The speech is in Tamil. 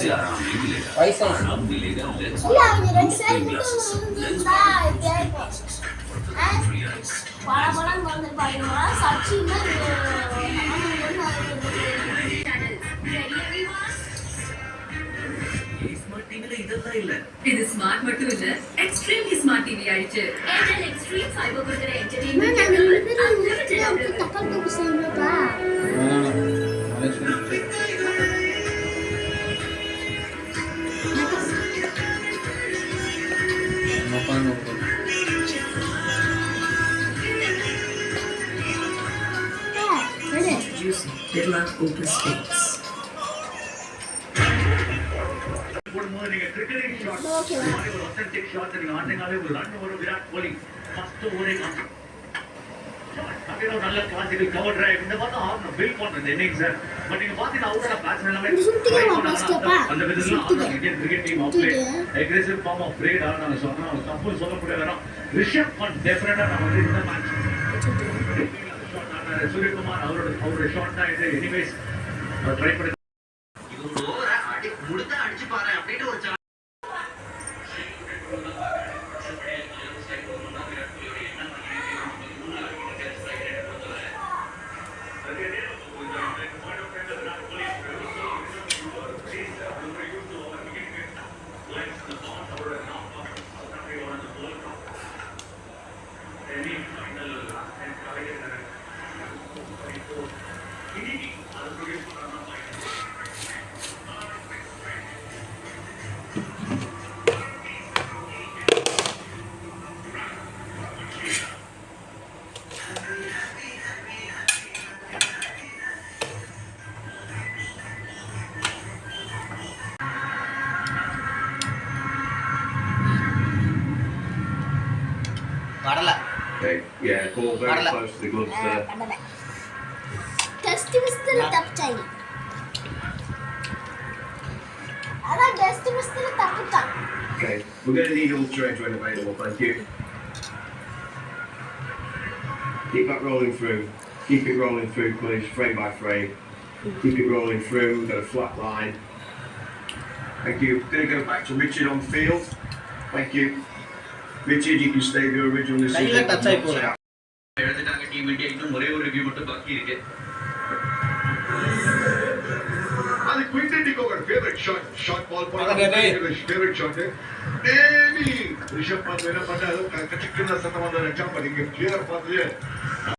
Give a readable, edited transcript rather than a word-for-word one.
से आराम नहीं मिलेगा, आराम मिलेगा लेंस இது ஸ்மார்ட் மட்டும் இல்ல எக்ஸ்ட்ரீம்லி ஸ்மார்ட் டிவி ஆயிடுச்சு. ஏர்டெல் எக்ஸ்ட்ரீம் ஃபைபர் கொடுக்கிற என்டர்டெயின்மென்ட் தக்காளி தொக்கு செய்யணும்ப்பா. juicy Kerala Opus Steaks. போடும்போது நீங்க கிரிக்கெட்டிங் ஷாட் ஒரு ஆத்தென்டிக் ஷாட் நீங்க ஆடுனாலே ஒரு ரன் வரும். விராட் கோலி ஃபர்ஸ்ட் ஓவரே அப்படியே ஒரு நல்ல கிளாசிக்கல் கவர் டிரைவ் இந்த மாதிரி ஆடணும் பில்ட் பண்றது இன்னிங்ஸ் சார். பட் நீங்க பாத்தீங்கன்னா அவரோட பேட்ஸ்மேன் எல்லாமே அந்த விதத்துல Indian cricket team of aggressive form of play ஆடுறாங்க. சொன்னா தப்பு சொல்ல முடியாது. ரிஷப் பண்ட் டெஃபினட்டா நம்ம வந்து இந்த மேட்ச் சூரியகுமார் அவரோட ஷாட் தான் இது. எனிவேஸ் ட்ரை பண்ணி முடித்தா அடிச்சு பாரு அப்படின்னு ஒரு Yeah, ball very close to the gloves there. Test மிஸ்டர் தப்பிச்சாங்க. அதான் டெஸ்ட் மிஸ்டர் தப்பிச்சாங்க. Okay, we're going to need all terrains when available, thank you. Keep that rolling through. Keep it rolling through, please, frame by frame. Keep it rolling through, we've got a flat line. Thank you. Going to go back to Richard on field. Thank you. Richard, you can stay with your original decision. எழுதிட்டாங்க டீம் இந்தியா. இன்னும் ஒரே ஒரு ரிவ்யூ மட்டும் பாக்கி இருக்கு. அது குயின்டன் டிகோவர் favourite shot ball favourite shot டேவி ரிஷப் பண்ட் என்ன பண்ணாரு கட்டிக்கிற சத்தம் வந்த ரச்சா பண்ணிங்க கிளியர் பாத்து